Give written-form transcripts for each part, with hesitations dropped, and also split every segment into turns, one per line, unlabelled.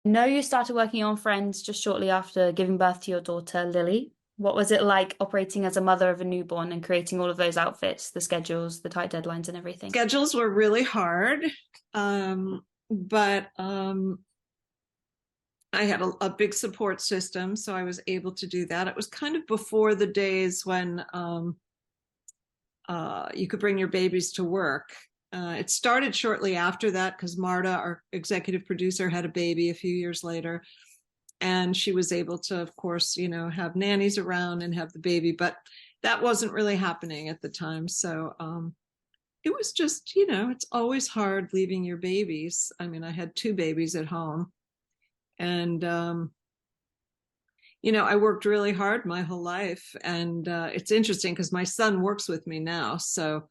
Know you started working on Friends just shortly after giving birth to your daughter, Lily. What was it like operating as a mother of a newborn and creating all of those outfits, the schedules, the tight deadlines, and everything?
Schedules were really hard, but I had a big support system, so I was able to do that. It was kind of before the days when you could bring your babies to work. It started shortly after that because Marta, our executive producer, had a baby a few years later, and she was able to, of course, have nannies around and have the baby, but that wasn't really happening at the time. So it was just, it's always hard leaving your babies. I mean, I had two babies at home, and I worked really hard my whole life. And it's interesting because my son works with me now, so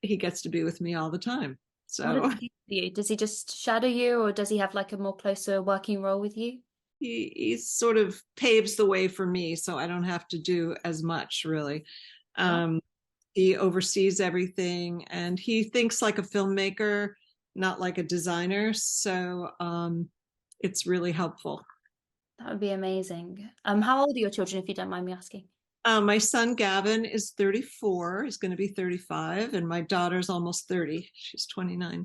he gets to be with me all the time.
What does
So
he do for you? Does he just shadow you, or does he have like a more closer working role with you?
he sort of paves the way for me, so I don't have to do as much really.
Wow,
um, he oversees everything, and he thinks like a filmmaker, not like a designer. So it's really helpful.
that would be amazing. How old are your children, if you don't mind me asking?
My son Gavin is 34. He's going to be 35, and my daughter's almost 30. She's 29.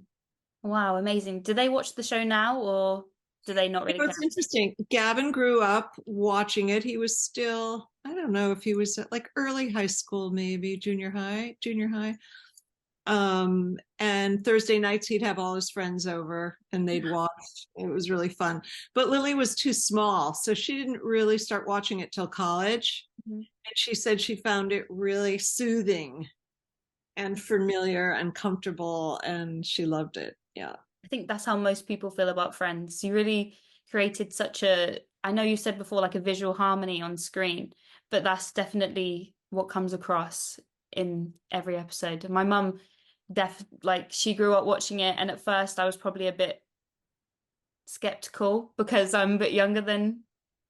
Wow, amazing. Do they watch the show now, or do they not really care?
It's interesting. Gavin grew up watching it. He was still, I don't know if he was at like early high school, maybe junior high. And Thursday nights he'd have all his friends over and they'd watch. It was really fun. But Lily was too small, so she didn't really start watching it till college.
Mhm.
And she said she found it really soothing and familiar and comfortable, and she loved it. Yeah.
I think that's how most people feel about Friends. You really created such a, I know you said before, like a visual harmony on screen, but that's definitely what comes across in every episode. My mum, like she grew up watching it, and at first I was probably a bit skeptical because I'm a bit younger than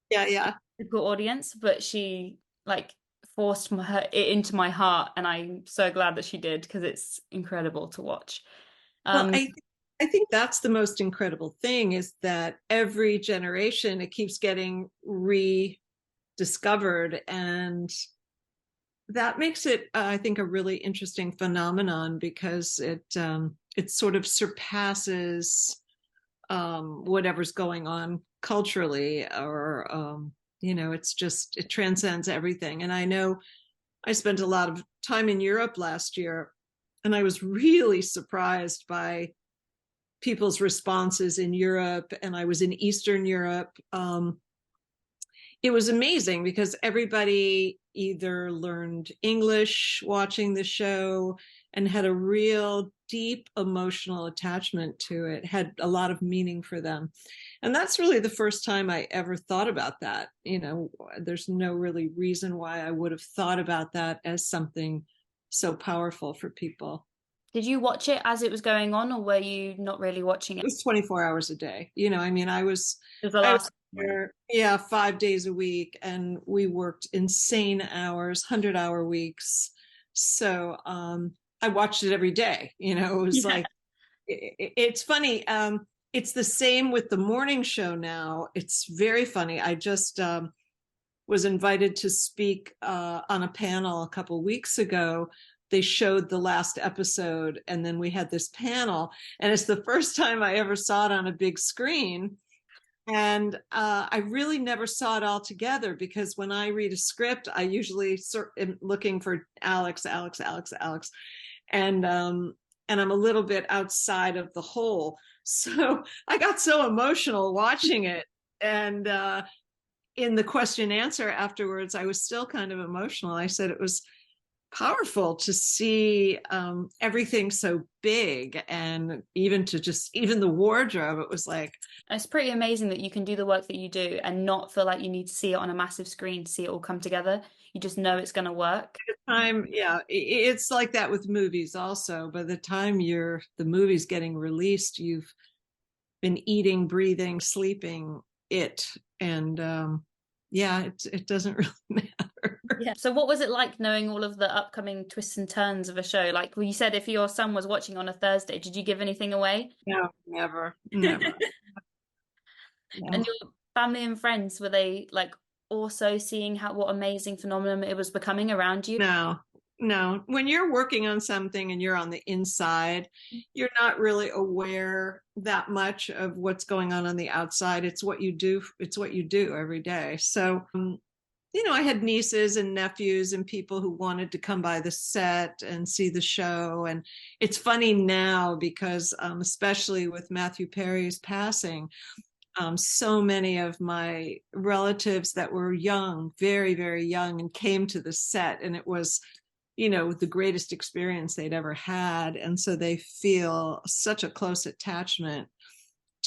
Yeah, yeah.
the typical audience, but she like forced it into my heart, and I'm so glad that she did because it's incredible to watch.
Well,
Um,
I think that's the most incredible thing, is that every generation it keeps getting rediscovered, and that makes it, I think, a really interesting phenomenon, because it sort of surpasses whatever's going on culturally, or it's just, it transcends everything. And I know I spent a lot of time in Europe last year, and I was really surprised by people's responses in Europe, and I was in Eastern Europe. It was amazing because everybody either learned English watching the show and had a real deep emotional attachment to it, had a lot of meaning for them. And that's really the first time I ever thought about that. There's no really reason why I would have thought about that as something so powerful for people.
did you watch it as it was going on, or were you not really watching
It
it?
was 24 hours a day. I mean,
It was the
I was
last one.
there, yeah, 5 days a week, and we worked insane hours, 100-hour weeks. So I watched it every day. It was
Yeah.
like, it's funny. It's the same with the morning show now. It's very funny. I just was invited to speak on a panel a couple weeks ago. They showed the last episode, and then we had this panel, and it's the first time I ever saw it on a big screen. And I really never saw it all together, because when I read a script, I usually am looking for Alex, Alex, Alex, Alex, and I'm a little bit outside of the whole. So I got so emotional watching it, and in the question answer afterwards, I was still kind of emotional. I said it was powerful to see everything so big, and even the wardrobe. It was like,
It's pretty amazing that you can do the work that you do and not feel like you need to see it on a massive screen to see it all come together. You just know it's going to work.
time, yeah, it's like that with movies also. By the time the movie's getting released, you've been eating, breathing, sleeping it. And yeah, it doesn't really matter.
Yeah. So what was it like knowing all of the upcoming twists and turns of a show? Like, well, you said if your son was watching on a Thursday, did you give anything away?
No, never, never. No.
And your family and friends, were they like also seeing how what amazing phenomenon it was becoming around you?
No, no. When you're working on something and you're on the inside, you're not really aware that much of what's going on the outside. It's what you do. It's what you do every day. So, I had nieces and nephews and people who wanted to come by the set and see the show. And it's funny now because, especially with Matthew Perry's passing, so many of my relatives that were young, very, very young, and came to the set, and it was, the greatest experience they'd ever had. And so they feel such a close attachment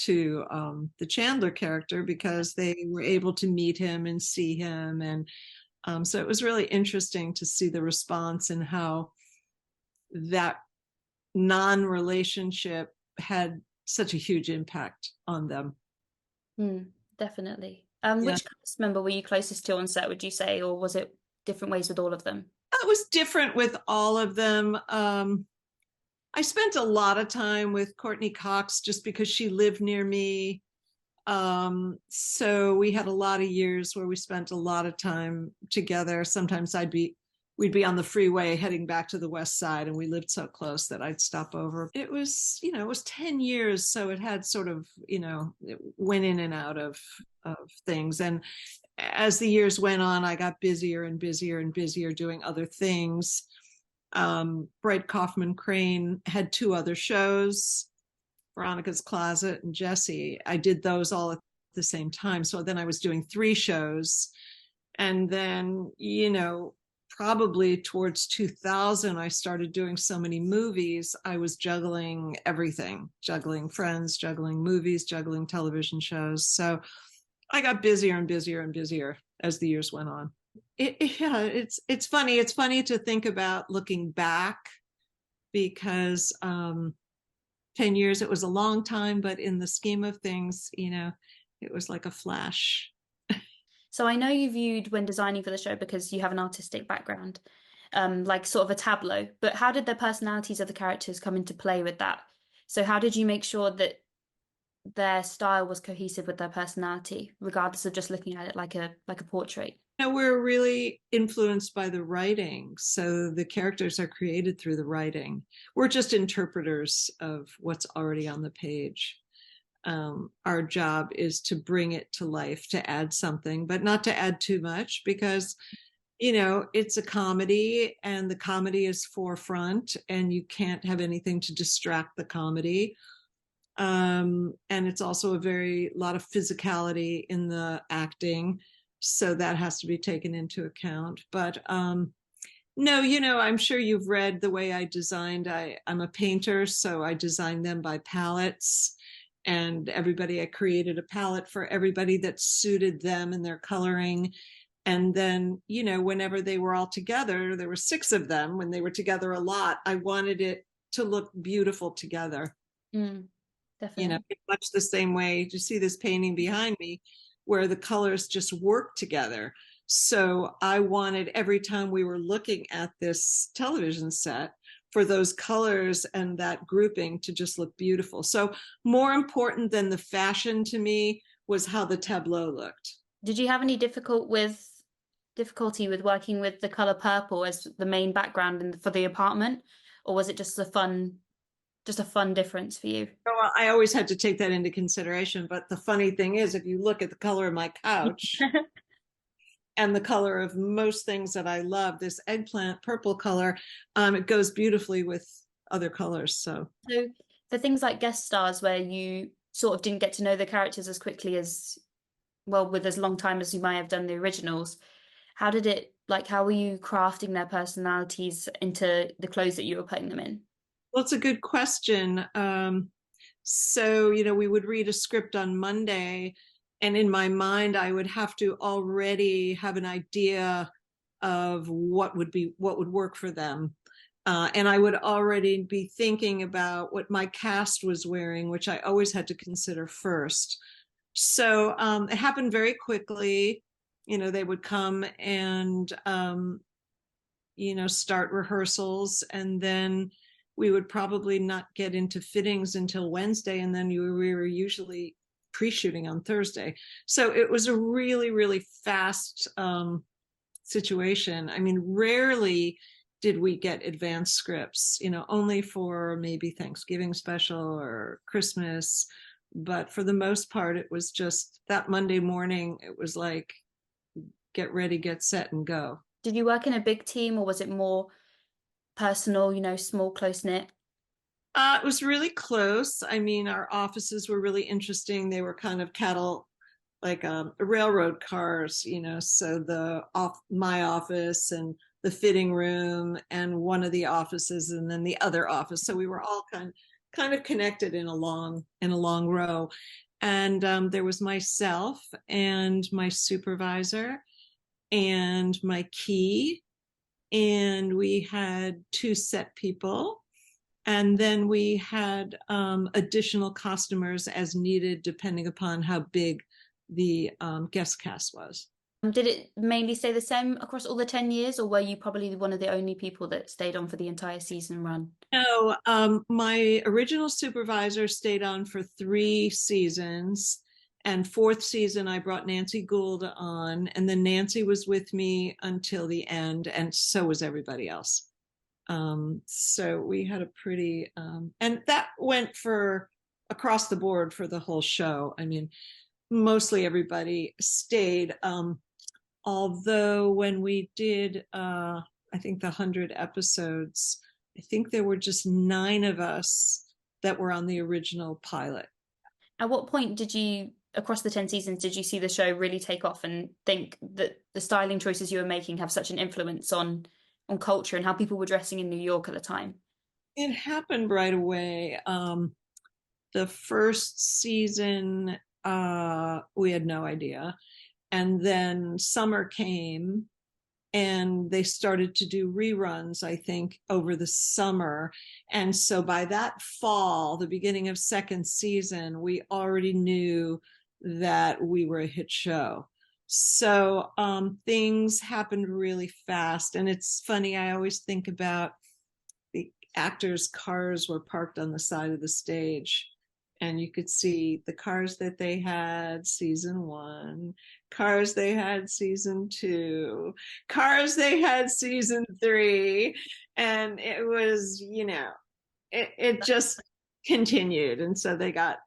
to the Chandler character because they were able to meet him and see him. And so it was really interesting to see the response and how that non-relationship had such a huge impact on them.
Mm, definitely.
Yeah.
Which cast member were you closest to on set, would you say, or was it different ways with all of them?
It was different with all of them. I spent a lot of time with Courtney Cox just because she lived near me. So we had a lot of years where we spent a lot of time together. Sometimes we'd be on the freeway heading back to the west side, and we lived so close that I'd stop over. It was 10 years, so it had sort of, it went in and out of things. And as the years went on, I got busier and busier and busier doing other things. Bright Kaufman Crane had two other shows, Veronica's Closet and Jesse. I did those all at the same time. So then I was doing three shows. And then, probably towards 2000, I started doing so many movies. I was juggling everything, juggling Friends, juggling movies, juggling television shows. So I got busier and busier and busier as the years went on. Yeah, it's funny. It's funny to think about looking back because 10 years, it was a long time, but in the scheme of things, it was like a flash.
So I know you viewed when designing for the show because you have an artistic background, like sort of a tableau, but how did the personalities of the characters come into play with that? So how did you make sure that their style was cohesive with their personality, regardless of just looking at it like a portrait?
We're really influenced by the writing. So the characters are created through the writing. We're just interpreters of what's already on the page. Our job is to bring it to life, to add something, but not to add too much because, it's a comedy and the comedy is forefront and you can't have anything to distract the comedy. And it's also a lot of physicality in the acting. So that has to be taken into account. But no, I'm sure you've read the way I designed. I'm a painter, so I designed them by palettes. And I created a palette for everybody that suited them and their coloring. And then, whenever they were all together, there were six of them. When they were together a lot, I wanted it to look beautiful together.
Definitely.
Much the same way you see this painting behind me where the colors just work together. So I wanted every time we were looking at this television set for those colors and that grouping to just look beautiful. So more important than the fashion to me was how the tableau looked.
Did you have any difficulty with working with the color purple as the main background for the apartment, or was it just a fun difference for you?
So I always had to take that into consideration. But the funny thing is, if you look at the color of my couch and the color of most things that I love, this eggplant purple color, it goes beautifully with other colors. So
for things like guest stars where you sort of didn't get to know the characters as quickly as, well, with as long time as you might have done the originals, how were you crafting their personalities into the clothes that you were putting them in?
well, it's a good question. So, we would read a script on Monday, and in my mind, I would have to already have an idea of what would work for them. And I would already be thinking about what my cast was wearing, which I always had to consider first. So it happened very quickly. They would come and, start rehearsals, and then we would probably not get into fittings until Wednesday. And then we were usually pre-shooting on Thursday. So it was a really, really fast situation. I mean, rarely did we get advanced scripts, only for maybe Thanksgiving special or Christmas. But for the most part, it was just that Monday morning, it was like, get ready, get set, and go.
Did you work in a big team or was it more personal, small, close knit?
It was really close. I mean, our offices were really interesting. They were kind of like railroad cars, so my office and the fitting room and one of the offices and then the other office. So we were all kind of connected in a long row. And there was myself and my supervisor and my key, and we had two set people, and then we had additional costumers as needed depending upon how big the guest cast was.
Did it mainly stay the same across all the 10 years, or were you probably one of the only people that stayed on for the entire season run?
No, my original supervisor stayed on for 3 seasons, and fourth season I brought Nancy Gould on, and then Nancy was with me until the end, and so was everybody else. So we had a pretty, and that went for across the board for the whole show. I mean, mostly everybody stayed. Although when we did, I think the 100 episodes, I think there were just 9 of us that were on the original pilot.
At what point did you, across the 10 seasons, did you see the show really take off and think that the styling choices you were making have such an influence on culture and how people were dressing in New York at the time?
It happened right away. The first season, we had no idea. And then summer came and they started to do reruns, I think, over the summer. And so by that fall, the beginning of second season, we already knew that we were a hit show. So things happened really fast. And it's funny, I always think about the actors' cars were parked on the side of the stage, and you could see the cars that they had season 1, cars they had season 2, cars they had season 3, and it was, it just continued, and so they got,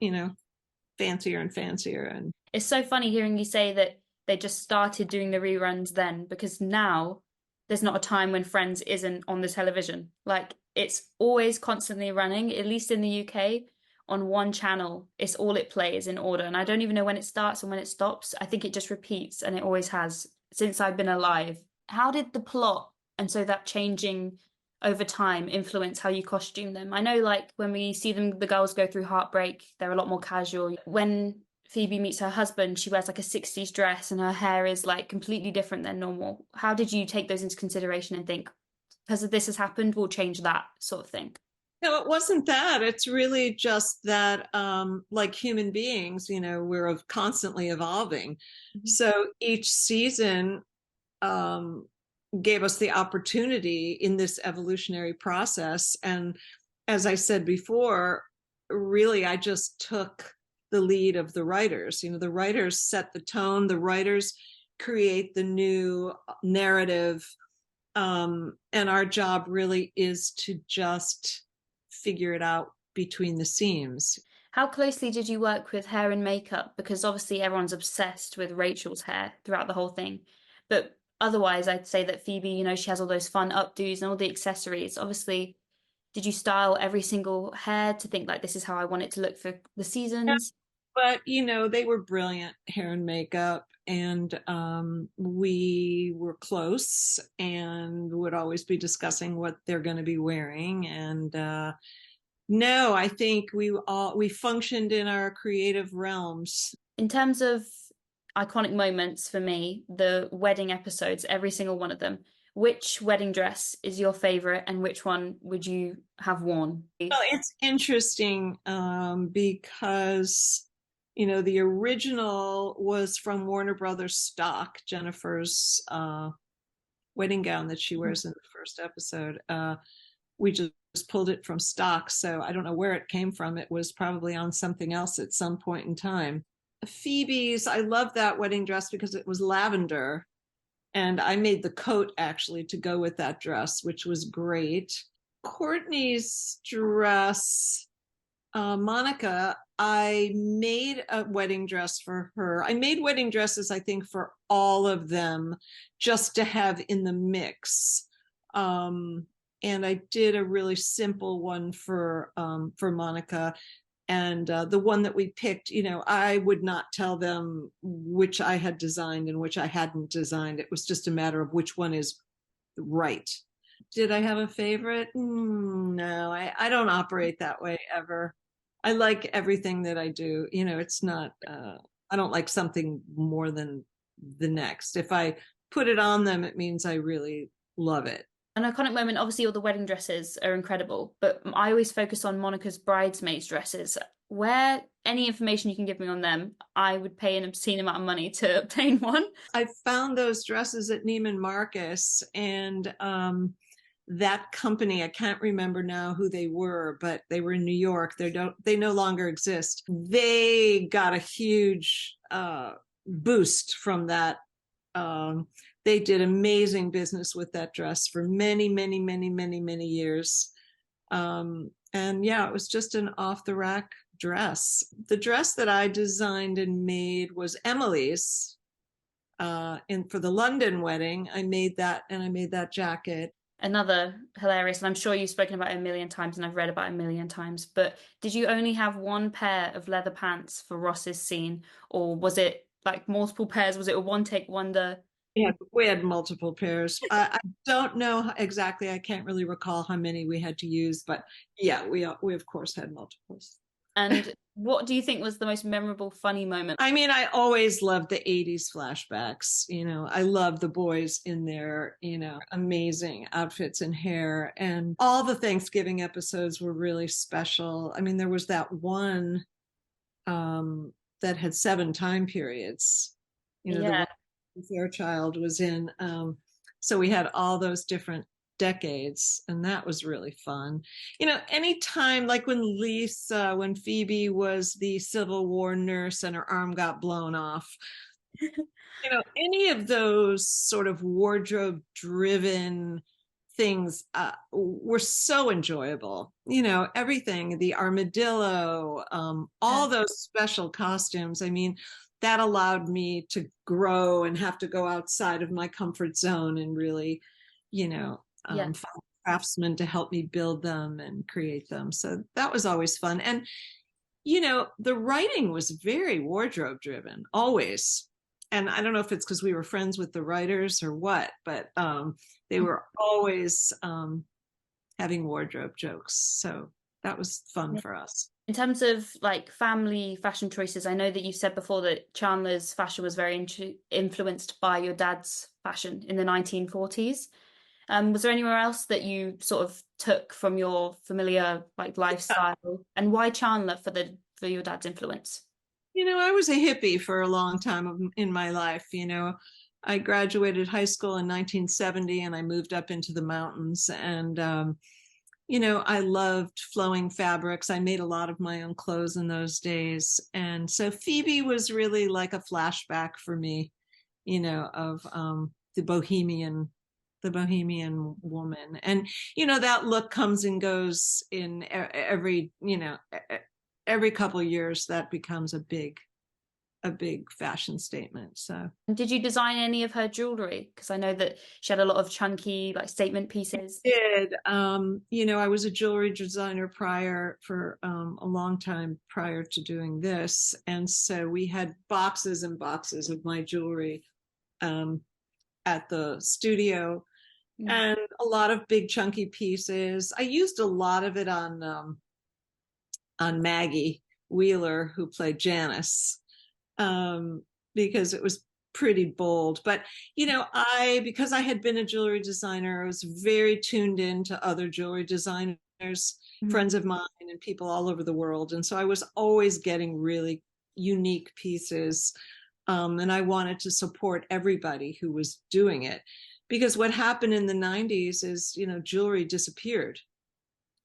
fancier and fancier. And
It's so funny hearing you say that they just started doing the reruns then, because now there's not a time when Friends isn't on the television. Like it's always constantly running, at least in the UK, on one channel. It's all it plays in order. And I don't even know when it starts and when it stops. I think it just repeats, and it always has since I've been alive. How did the plot and so that changing over time influence how you costume them? I know like when we see them, the girls go through heartbreak, they're a lot more casual. When Phoebe meets her husband, she wears like a 60s dress and her hair is like completely different than normal. How did you take those into consideration and think, because this has happened, we'll change that sort of thing?
no, it wasn't that. It's really just that, like human beings, we're constantly evolving.
Mhm.
So each season um, gave us the opportunity in this evolutionary process. And as I said before, really, I just took the lead of the writers. The writers set the tone, the writers create the new narrative. And our job really is to just figure it out between the seams.
How closely did you work with hair and makeup? Because obviously everyone's obsessed with Rachel's hair throughout the whole thing. But otherwise, I'd say that Phoebe, she has all those fun updos and all the accessories. Obviously, did you style every single hair to think like this is how I want it to look for the seasons?
But they were brilliant hair and makeup, and we were close and would always be discussing what they're going to be wearing. And no, I think we functioned in our creative realms.
In terms of iconic moments for me, the wedding episodes, every single one of them, which wedding dress is your favorite and which one would you have worn?
Well, it's interesting because the original was from Warner Brothers stock, Jennifer's wedding gown that she wears in the first episode. We just pulled it from stock, so I don't know where it came from. It was probably on something else at some point in time. Phoebe's, I love that wedding dress because it was lavender. And I made the coat actually to go with that dress, which was great. Courtney's dress, Monica, I made a wedding dress for her. I made wedding dresses, I think, for all of them just to have in the mix. And I did a really simple one for Monica. And the one that we picked, I would not tell them which I had designed and which I hadn't designed. It was just a matter of which one is right. Did I have a favorite? No, I don't operate that way ever. I like everything that I do. It's not, I don't like something more than the next. If I put it on them, it means I really love it.
An iconic moment, obviously, all the wedding dresses are incredible, but I always focus on Monica's bridesmaids dresses. Where any information you can give me on them, I would pay an obscene amount of money to obtain one.
I found those dresses at Neiman Marcus, and that company, I can't remember now who they were, but they were in New York. They no longer exist. They got a huge boost from that. They did amazing business with that dress for many, many, many, many, many years. And yeah, it was just an off the rack dress. The dress that I designed and made was Emily's. For the London wedding, I made that, and I made that jacket.
Another hilarious, and I'm sure you've spoken about it a million times and I've read about it a million times, but did you only have one pair of leather pants for Ross's scene, or was it like multiple pairs? Was it a one take wonder?
Yeah, we had multiple pairs. I don't know exactly. I can't really recall how many we had to use, but yeah, we of course had multiples.
And what do you think was the most memorable, funny moment?
I mean, I always loved the 80s flashbacks. I love the boys in their, amazing outfits and hair. And all the Thanksgiving episodes were really special. I mean, there was that one that had 7 time periods, the
Yeah.
one Fairchild was in. So we had all those different decades, and that was really fun. Anytime, like when Phoebe was the Civil War nurse and her arm got blown off, any of those sort of wardrobe driven things were so enjoyable. Everything, the armadillo, all those special costumes. I mean, that allowed me to grow and have to go outside of my comfort zone and really,
Yeah.
find craftsmen to help me build them and create them. So that was always fun. And, the writing was very wardrobe driven, always. And I don't know if it's because we were friends with the writers or what, but they were always having wardrobe jokes. So that was fun for us.
In terms of like family fashion choices, I know that you said before that Chandler's fashion was very influenced by your dad's fashion in the 1940s. Was there anywhere else that you sort of took from your familiar like lifestyle, and why Chandler for your dad's influence?
I was a hippie for a long time in my life. I graduated high school in 1970 and I moved up into the mountains, and I loved flowing fabrics. I made a lot of my own clothes in those days. And so Phoebe was really like a flashback for me, of the bohemian woman. And, that look comes and goes in every couple of years. That becomes a big fashion statement. So
Did you design any of her jewelry? Because I know that she had a lot of chunky like statement pieces.
did. I was a jewelry designer for a long time prior to doing this. And so we had boxes and boxes of my jewelry at the studio, and a lot of big chunky pieces. I used a lot of it on Maggie Wheeler, who played Janice, because it was pretty bold. But because I had been a jewelry designer, I was very tuned in to other jewelry designers, friends of mine, and people all over the world. And so I was always getting really unique pieces. And I wanted to support everybody who was doing it, because what happened in the 90s is, jewelry disappeared.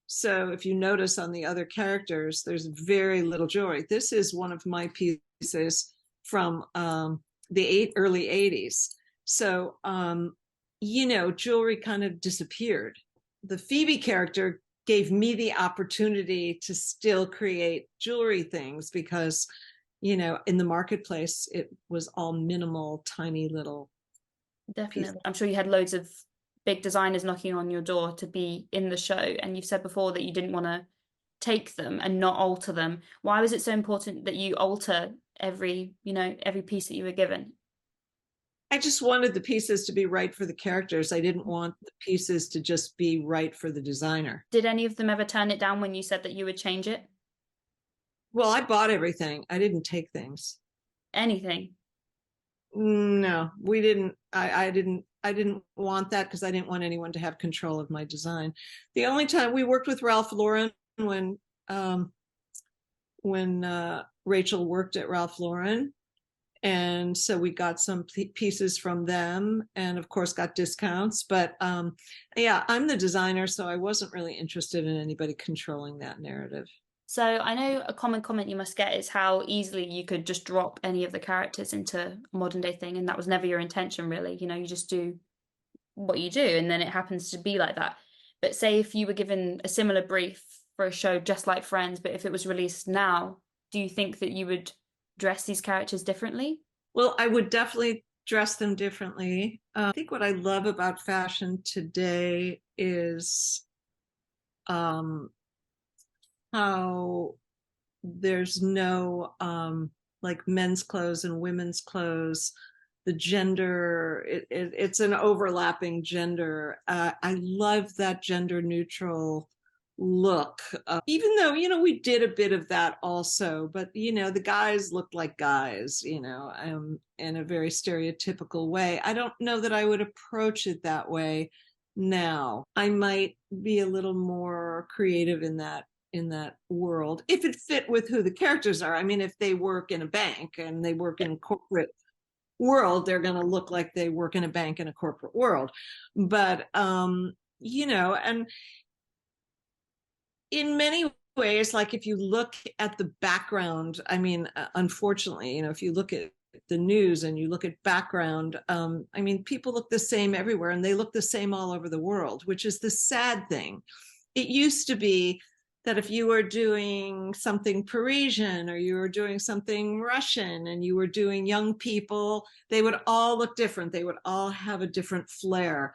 So if you notice on the other characters, there's very little jewelry. This is one of my pieces from the early 80s. So, jewelry kind of disappeared. The Phoebe character gave me the opportunity to still create jewelry things because, in the marketplace, it was all minimal, tiny little pieces.
Definitely. I'm sure you had loads of big designers knocking on your door to be in the show, and you've said before that you didn't want to take them and not alter them. Why was it so important that you alter every piece that you were given?
I just wanted the pieces to be right for the characters. I didn't want the pieces to just be right for the designer.
Did any of them ever turn it down when you said that you would change it?
Well, I bought everything. I didn't take things.
Anything?
No, we didn't. I didn't want that because I didn't want anyone to have control of my design. The only time we worked with Ralph Lauren um, when Rachel worked at Ralph Lauren, and so we got some pieces from them, and of course got discounts. But yeah, I'm the designer, so I wasn't really interested in anybody controlling that narrative.
So I know a common comment you must get is how easily you could just drop any of the characters into a modern day thing, and that was never your intention, really. You just do what you do, and then it happens to be like that. But say if you were given a similar brief for a show just like Friends, but if it was released now, do you think that you would dress these characters differently?
Well, I would definitely dress them differently. I think what I love about fashion today is um, how there's no like men's clothes and women's clothes. The gender, it's an overlapping gender. I love that gender neutral look, even though we did a bit of that also, but the guys looked like guys, in a very stereotypical way. I don't know that I would approach it that way now. I might be a little more creative in that world if it fit with who the characters are. I mean, if they work in a bank and they work in corporate world, they're going to look like they work in a bank in a corporate world. But and in many ways, like if you look at the background, I mean, unfortunately, if you look at the news and you look at background, I mean, people look the same everywhere and they look the same all over the world, which is the sad thing. It used to be that if you were doing something Parisian or you were doing something Russian and you were doing young people, they would all look different. They would all have a different flair.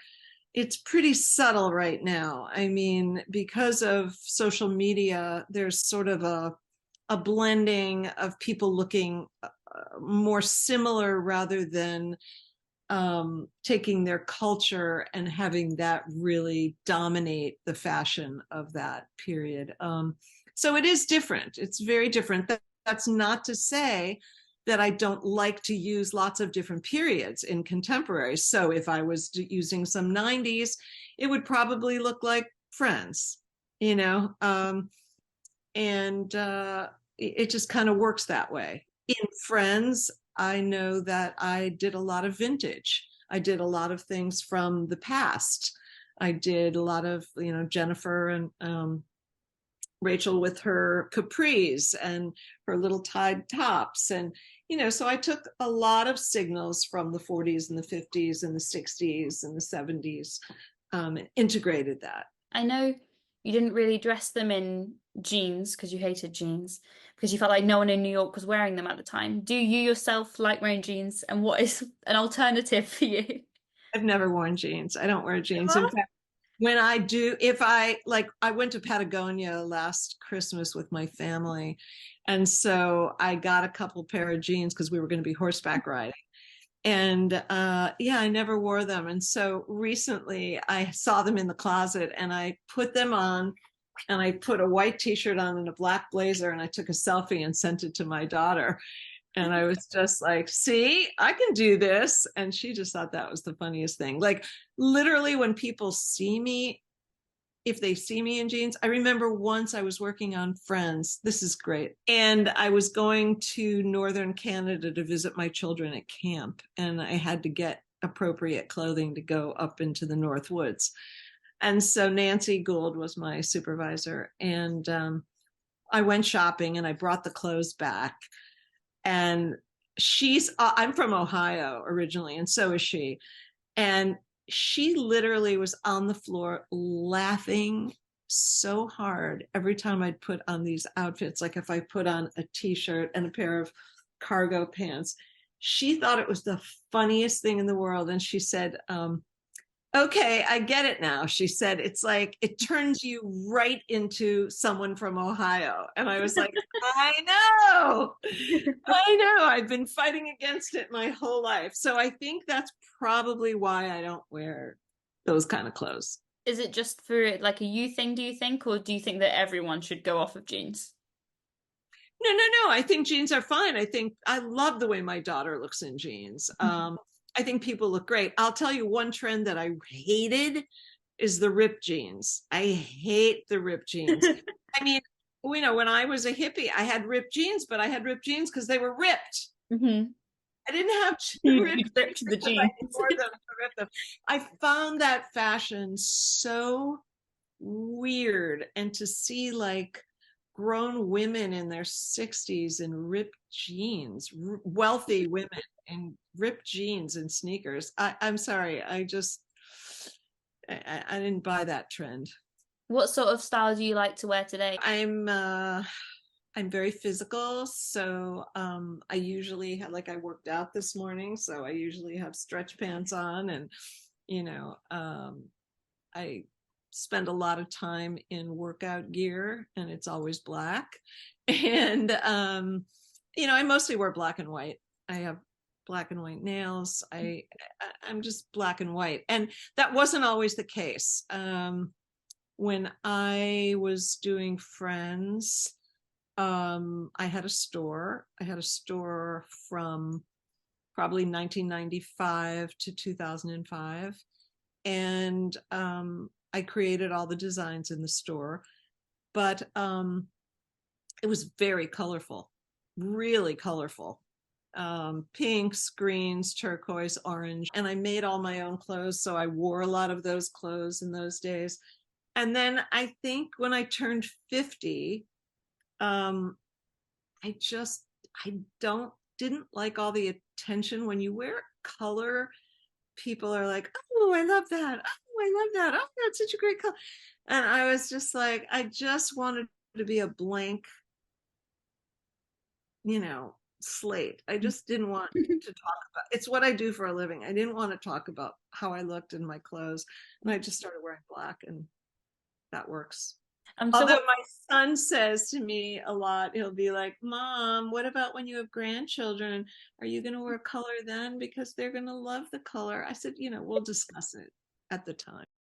It's pretty subtle right now. I mean, because of social media, there's sort of a blending of people looking more similar rather than taking their culture and having that really dominate the fashion of that period. So it is different. It's very different. That's not to say that I don't like to use lots of different periods in contemporary. So if I was using some 90s, it would probably look like Friends, and it just kind of works that way. In Friends, I know that I did a lot of vintage. I did a lot of things from the past. I did a lot of, Jennifer and Rachel with her capris and her little tied tops. And, so I took a lot of signals from the 40s and the 50s and the 60s and the 70s and integrated that.
I know you didn't really dress them in jeans because you hated jeans because you felt like no one in New York was wearing them at the time. Do you yourself like wearing jeans? And what is an alternative for you?
I've never worn jeans. I don't wear jeans. In fact, when I do, if I went to Patagonia last Christmas with my family. And so I got a couple pair of jeans because we were going to be horseback riding. And yeah, I never wore them. And so recently I saw them in the closet and I put them on and I put a white t-shirt on and a black blazer and I took a selfie and sent it to my daughter. And I was just like, see, I can do this. And she just thought that was the funniest thing. Like literally when people see me, if they see me in jeans, I remember once I was working on Friends. This is great. And I was going to Northern Canada to visit my children at camp. And I had to get appropriate clothing to go up into the North Woods. And so Nancy Gould was my supervisor. And I went shopping and I brought the clothes back. And I'm from Ohio originally, and so is she. And she literally was on the floor laughing so hard every time I'd put on these outfits. Like if I put on a t-shirt and a pair of cargo pants, she thought it was the funniest thing in the world. And she said, okay, I get it now. She said, it's like it turns you right into someone from Ohio. And I was like, I know, I know. I've been fighting against it my whole life. So I think that's probably why I don't wear those kind of clothes.
Is it just for like a you thing, do you think, or do you think that everyone should go off of jeans?
No, no, no. I think jeans are fine. I think I love the way my daughter looks in jeans. I think people look great. I'll tell you one trend that I hated is the ripped jeans. I hate the ripped jeans. I mean, when I was a hippie, I had ripped jeans, but I had ripped jeans because they were ripped.
Hmm.
I didn't have
You
ripped
ripped the
because I
jeans.
wore them to rip them. I found that fashion so weird, and to see like grown women in their 60s in ripped jeans, wealthy women in ripped jeans and sneakers. I'm sorry, I didn't buy that trend.
What sort of style do you like to wear today?
I'm very physical, so I usually have, like, I worked out this morning, so I usually have stretch pants on, and you know, I spend a lot of time in workout gear, and it's always black. And I mostly wear black and white. I have black and white nails. I'm just black and white, and that wasn't always the case. When I was doing Friends, I had a store. I had a store from probably 1995 to 2005. And I created all the designs in the store. But it was very colorful, really colorful. Pinks, greens, turquoise, orange. And I made all my own clothes. So I wore a lot of those clothes in those days. And then I think when I turned 50, um, I just I don't didn't like all the attention when you wear color. People are like, "Oh, I love that. Oh, I love that. Oh, that's such a great color." And I was just like, I just wanted to be a blank, slate. I just didn't want to talk about. It's what I do for a living. I didn't want to talk about how I looked in my clothes, and I just started wearing black, and that works.
So
Although my son says to me a lot, he'll be like, Mom, what about when you have grandchildren? Are you going to wear color then? Because they're going to love the color. I said, we'll discuss it at the time.